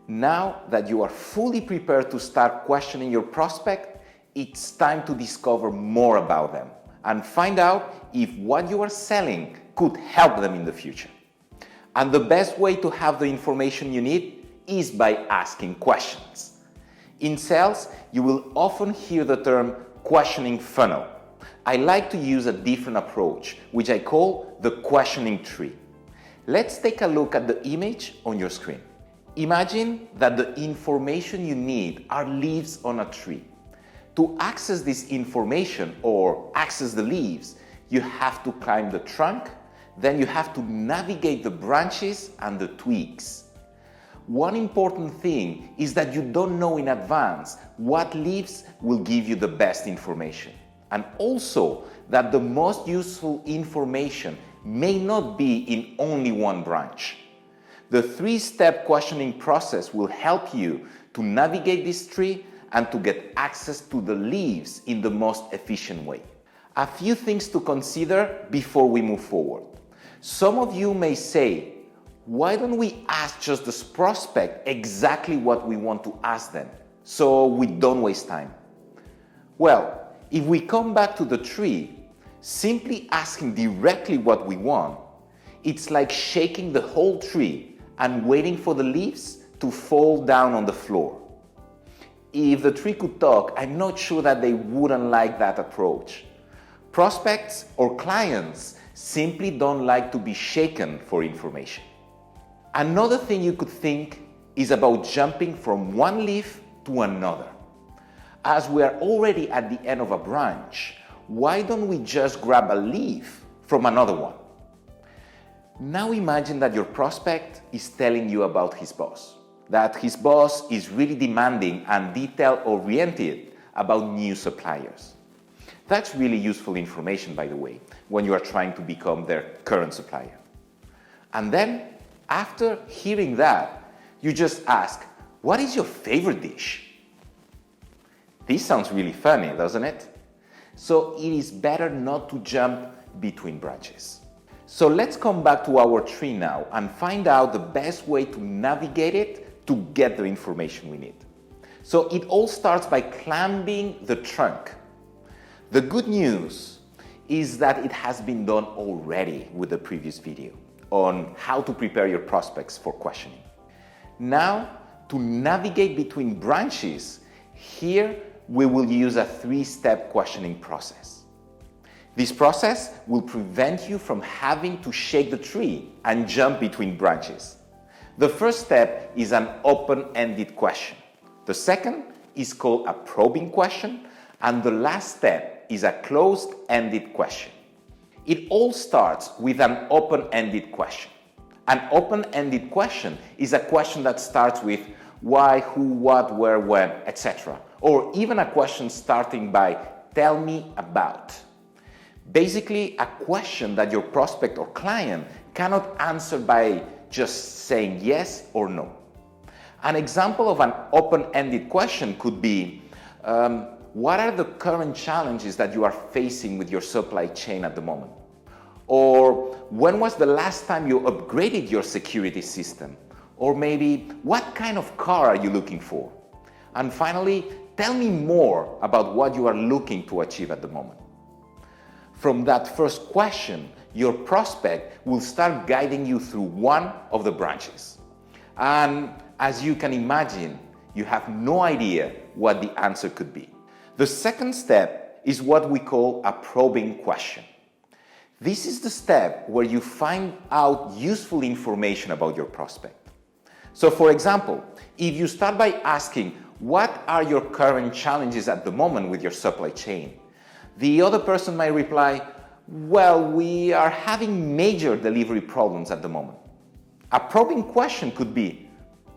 Now that you are fully prepared to start questioning your prospect, it's time to discover more about them and find out if what you are selling could help them in the future. And the best way to have the information you need is by asking questions. In sales, you will often hear the term questioning funnel. I like to use a different approach, which I call the questioning tree. Let's take a look at the image on your screen. Imagine that the information you need are leaves on a tree. To access this information or access the leaves, you have to climb the trunk, then you have to navigate the branches and the twigs. One important thing is that you don't know in advance what leaves will give you the best information, and also that the most useful information may not be in only one branch. The three-step questioning process will help you to navigate this tree and to get access to the leaves in the most efficient way. A few things to consider before we move forward. Some of you may say, why don't we ask just the prospect exactly what we want to ask them, so we don't waste time? Well, if we come back to the tree, simply asking directly what we want, it's like shaking the whole tree and waiting for the leaves to fall down on the floor. If the tree could talk, I'm not sure that they wouldn't like that approach. Prospects or clients simply don't like to be shaken for information. Another thing you could think is about jumping from one leaf to another. As we are already at the end of a branch, why don't we just grab a leaf from another one? Now imagine that your prospect is telling you about his boss, that his boss is really demanding and detail-oriented about new suppliers. That's really useful information, by the way, when you are trying to become their current supplier. And then, after hearing that, you just ask, what is your favorite dish? This sounds really funny, doesn't it? So it is better not to jump between branches. So let's come back to our tree now and find out the best way to navigate it to get the information we need. So it all starts by climbing the trunk. The good news is that it has been done already with the previous video on how to prepare your prospects for questioning. Now, to navigate between branches, here we will use a three-step questioning process. This process will prevent you from having to shake the tree and jump between branches. The first step is an open-ended question. The second is called a probing question, and the last step is a closed-ended question. It all starts with an open-ended question. An open-ended question is a question that starts with why, who, what, where, when, etc. Or even a question starting by tell me about. Basically, a question that your prospect or client cannot answer by just saying yes or no. An example of an open-ended question could be, what are the current challenges that you are facing with your supply chain at the moment? Or when was the last time you upgraded your security system? Or maybe, what kind of car are you looking for? And finally, tell me more about what you are looking to achieve at the moment. From that first question, your prospect will start guiding you through one of the branches. And as you can imagine, you have no idea what the answer could be. The second step is what we call a probing question. This is the step where you find out useful information about your prospect. So for example, if you start by asking, what are your current challenges at the moment with your supply chain? The other person might reply, well, we are having major delivery problems at the moment. A probing question could be,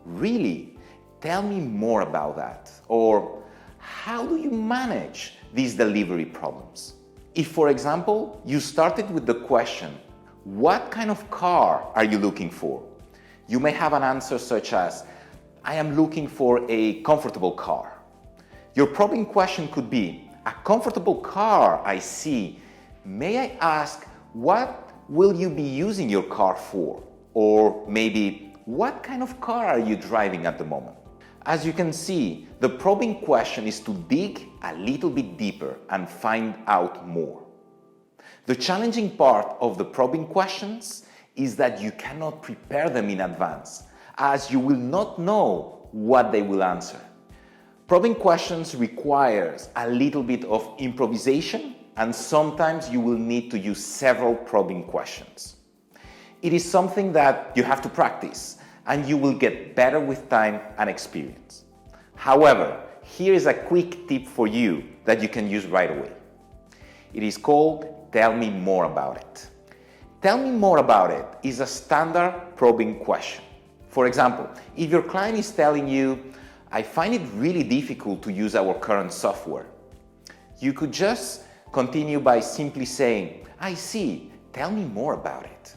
really? Tell me more about that. Or, how do you manage these delivery problems? If, for example, you started with the question, what kind of car are you looking for? You may have an answer such as, I am looking for a comfortable car. Your probing question could be, a comfortable car, I see. May I ask, what will you be using your car for? Or maybe, What kind of car are you driving at the moment? As you can see, the probing question is to dig a little bit deeper and find out more. The challenging part of the probing questions is that you cannot prepare them in advance, as you will not know what they will answer. Probing questions requires a little bit of improvisation, and sometimes you will need to use several probing questions. It is something that you have to practice, and you will get better with time and experience. However, here is a quick tip for you that you can use right away. It is called Tell Me More About It. Tell me more about it is a standard probing question. For example, if your client is telling you, I find it really difficult to use our current software, you could just continue by simply saying, I see, tell me more about it.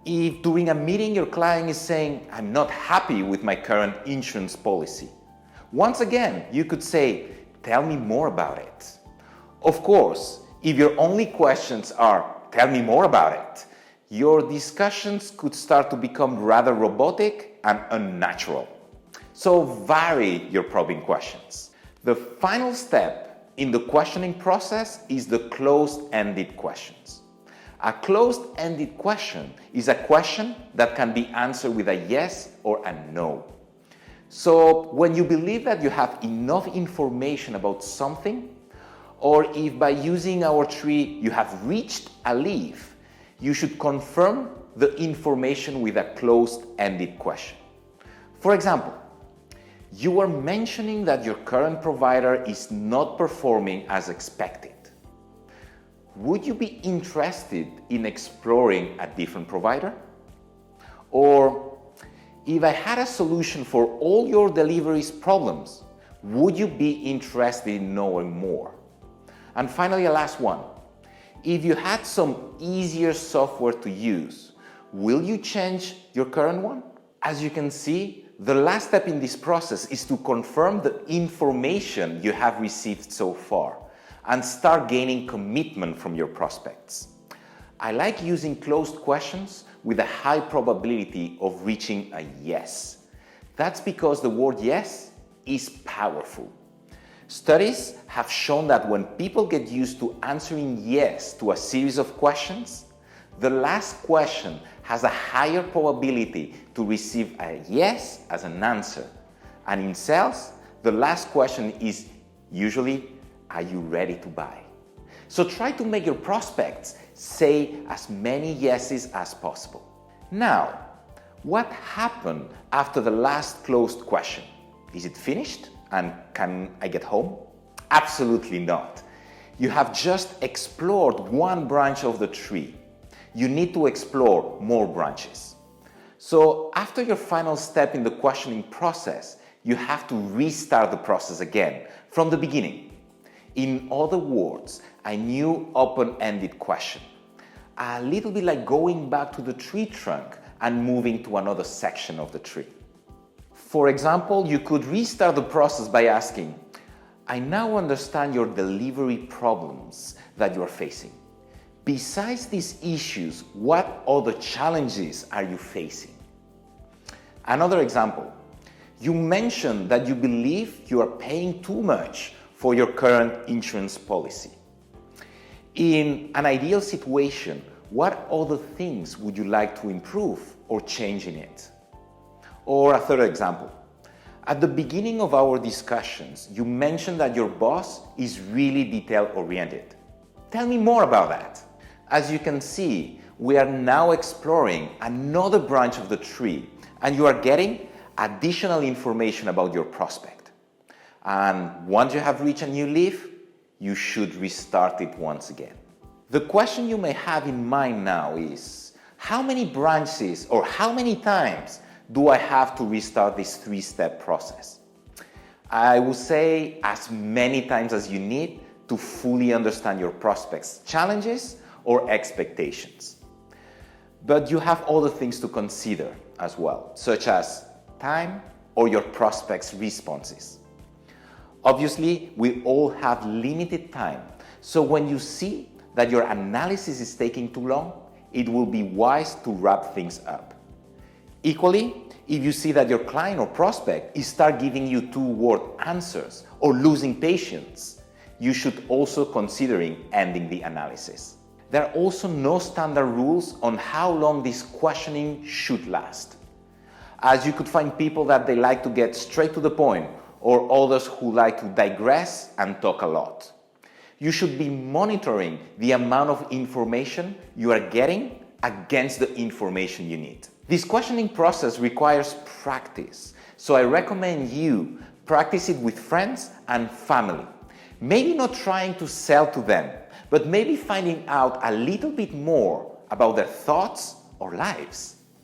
If during a meeting your client is saying, I'm not happy with my current insurance policy, once again, you could say, tell me more about it. Of course, if your only questions are, tell me more about it, your discussions could start to become rather robotic and unnatural. So vary your probing questions. The final step in the questioning process is the closed-ended questions. A closed-ended question is a question that can be answered with a yes or a no. So when you believe that you have enough information about something, or if by using our tree you have reached a leaf, you should confirm the information with a closed-ended question. For example, you are mentioning that your current provider is not performing as expected. Would you be interested in exploring a different provider? Or, if I had a solution for all your deliveries problems, would you be interested in knowing more? And finally, a last one. If you had some easier software to use, will you change your current one? As you can see, the last step in this process is to confirm the information you have received so far and start gaining commitment from your prospects. I like using closed questions with a high probability of reaching a yes. That's because the word yes is powerful. Studies have shown that when people get used to answering yes to a series of questions, the last question has a higher probability to receive a yes as an answer. And in sales, the last question is usually, are you ready to buy? So try to make your prospects say as many yeses as possible. Now, what happened after the last closed question? Is it finished? And can I get home? Absolutely not. You have just explored one branch of the tree. You need to explore more branches. So after your final step in the questioning process, you have to restart the process again from the beginning. In other words, a new open-ended question. A little bit like going back to the tree trunk and moving to another section of the tree. For example, you could restart the process by asking, I now understand your delivery problems that you are facing. Besides these issues, what other challenges are you facing? Another example, you mentioned that you believe you are paying too much for your current insurance policy. In an ideal situation, what other things would you like to improve or change in it? Or a third example, at the beginning of our discussions, you mentioned that your boss is really detail-oriented. Tell me more about that. As you can see, we are now exploring another branch of the tree, and you are getting additional information about your prospect. And once you have reached a new leaf, you should restart it once again. The question you may have in mind now is, how many branches or how many times do I have to restart this three-step process? I will say as many times as you need to fully understand your prospects' challenges or expectations. But you have other things to consider as well, such as time or your prospects' responses. Obviously, we all have limited time, so when you see that your analysis is taking too long, it will be wise to wrap things up. Equally, if you see that your client or prospect is start giving you two-word answers or losing patience, you should also considering ending the analysis. There are also no standard rules on how long this questioning should last, as you could find people that they like to get straight to the point or others who like to digress and talk a lot. You should be monitoring the amount of information you are getting against the information you need. This questioning process requires practice, so I recommend you practice it with friends and family. Maybe not trying to sell to them, but maybe finding out a little bit more about their thoughts or lives.